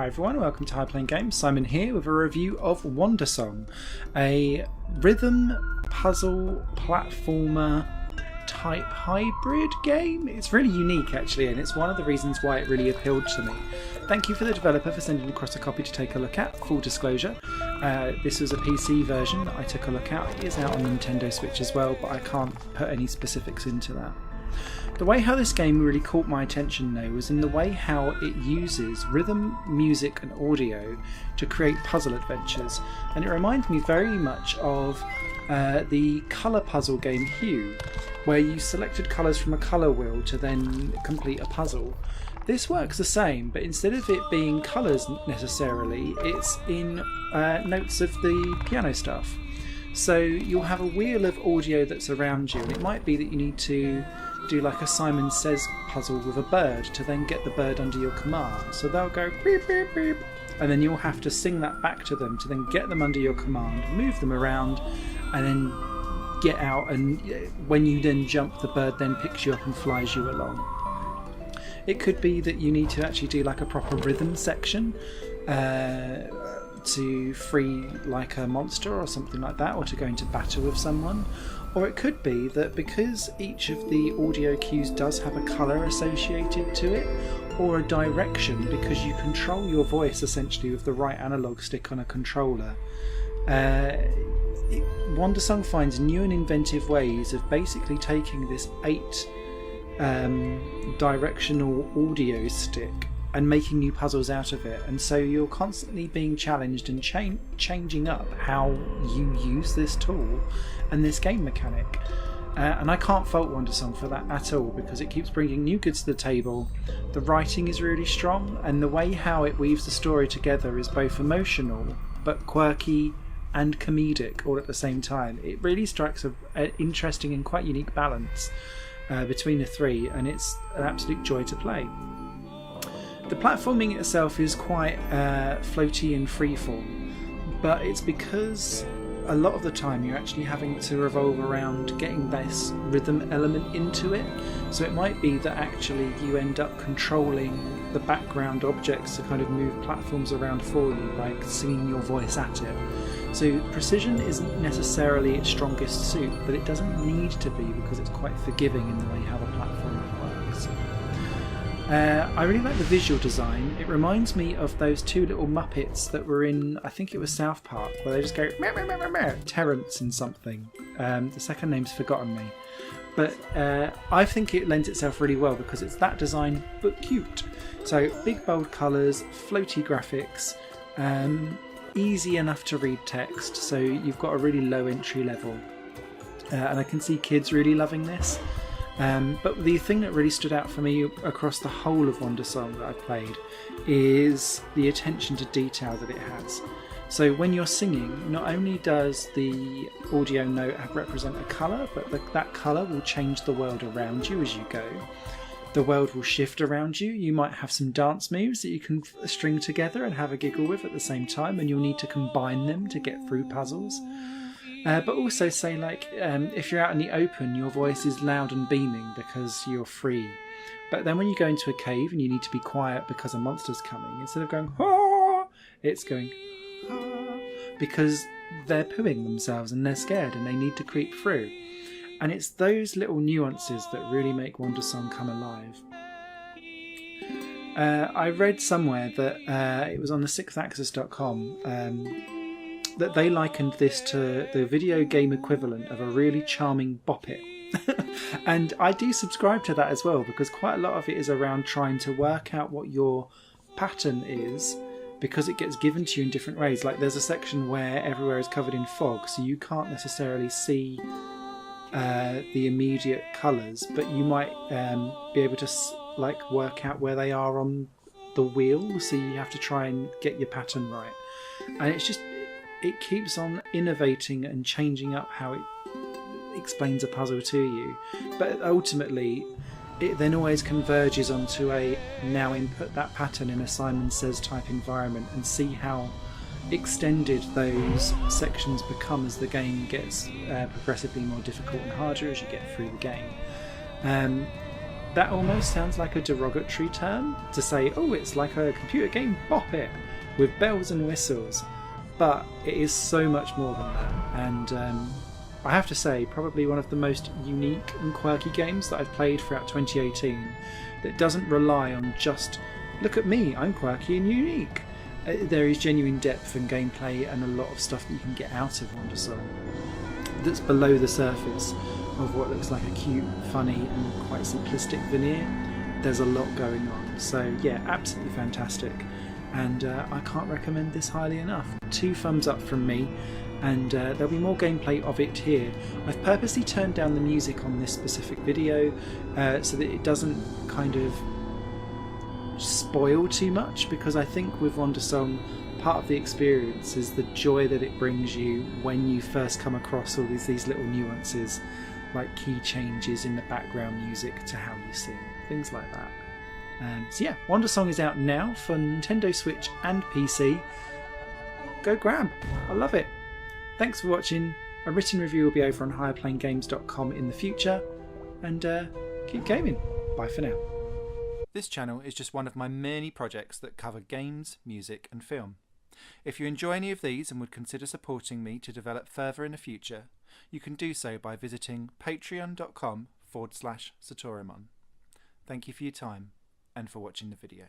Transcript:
Hi everyone, welcome to High Playing Games. Simon here with a review of Wandersong, a rhythm puzzle platformer type hybrid game. It's really unique actually, and it's one of the reasons why it really appealed to me. Thank you for the developer for sending across a copy to take a look at. Full disclosure, this was a PC version that I took a look at. It is out on Nintendo Switch as well, but I can't put any specifics into that. The way how this game really caught my attention though was in the way how it uses rhythm, music and audio to create puzzle adventures, and it reminded me very much of the colour puzzle game Hue, where you selected colours from a colour wheel to then complete a puzzle. This works the same, but instead of it being colours necessarily, it's in notes of the piano stuff. So you'll have a wheel of audio that's around you, and it might be that you need to do like a Simon Says puzzle with a bird to then get the bird under your command. So they'll go beep beep beep, and then you'll have to sing that back to them to then get them under your command, move them around, and then get out, and when you then jump, the bird then picks you up and flies you along. It could be that you need to actually do like a proper rhythm section to free like a monster or something like that, or to go into battle with someone. Or it could be that because each of the audio cues does have a colour associated to it, or a direction, because you control your voice essentially with the right analog stick on a controller. Wandersong finds new and inventive ways of basically taking this 8 directional audio stick and making new puzzles out of it, and so you're constantly being challenged and changing up how you use this tool and this game mechanic. And I can't fault Wandersong for that at all, because it keeps bringing new goods to the table. The writing is really strong, and the way how it weaves the story together is both emotional but quirky and comedic all at the same time. It really strikes an interesting and quite unique balance between the three, and it's an absolute joy to play. The platforming itself is quite floaty and freeform, but it's because a lot of the time you're actually having to revolve around getting this rhythm element into it. So it might be that actually you end up controlling the background objects to kind of move platforms around for you, like singing your voice at it. So precision isn't necessarily its strongest suit, but it doesn't need to be, because it's quite forgiving in the way how the platform works. I really like the visual design. It reminds me of those two little Muppets that were in, I think it was South Park, where they just go meh, meh, meh, meh, meh, Terrence and something. The second name's forgotten me. But I think it lends itself really well because it's that design but cute. So big bold colours, floaty graphics, easy enough to read text, so you've got a really low entry level. And I can see kids really loving this. But the thing that really stood out for me across the whole of Wandersong that I've played is the attention to detail that it has. So when you're singing, not only does the audio note represent a colour, but that colour will change the world around you as you go. The world will shift around you. You might have some dance moves that you can string together and have a giggle with at the same time, and you'll need to combine them to get through puzzles. But also say like if you're out in the open, your voice is loud and beaming because you're free. But then when you go into a cave and you need to be quiet because a monster's coming, instead of going "ah," it's going "ah," because they're pooing themselves and they're scared and they need to creep through. And it's those little nuances that really make Wandersong come alive. I read somewhere that it was on the sixaxis.com that they likened this to the video game equivalent of a really charming bop-it. And I do subscribe to that as well, because quite a lot of it is around trying to work out what your pattern is, because it gets given to you in different ways. Like there's a section where everywhere is covered in fog, so you can't necessarily see the immediate colours, but you might be able to like work out where they are on the wheel, so you have to try and get your pattern right. And it's just, it keeps on innovating and changing up how it explains a puzzle to you, but ultimately it then always converges onto a now input that pattern in a Simon Says type environment and see how extended those sections become as the game gets progressively more difficult and harder as you get through the game. that almost sounds like a derogatory term to say, oh, it's like a computer game Bop It with bells and whistles, but it is so much more than that. And I have to say, probably one of the most unique and quirky games that I've played throughout 2018 that doesn't rely on just, look at me, I'm quirky and unique. There is genuine depth and gameplay and a lot of stuff that you can get out of Wandersong that's below the surface of what looks like a cute, funny and quite simplistic veneer. There's a lot going on. So yeah, absolutely fantastic. And I can't recommend this highly enough. 2 thumbs up from me, and there'll be more gameplay of it here. I've purposely turned down the music on this specific video so that it doesn't kind of spoil too much, because I think with Wandersong, part of the experience is the joy that it brings you when you first come across all these little nuances, like key changes in the background music to how you sing, things like that. So yeah, Wandersong is out now for Nintendo Switch and PC. Go grab, I love it. Thanks for watching. A written review will be over on higherplayinggames.com in the future, and keep gaming. Bye for now. This channel is just one of my many projects that cover games, music and film. If you enjoy any of these and would consider supporting me to develop further in the future, you can do so by visiting patreon.com/Satorimon. Thank you for your time and for watching the video.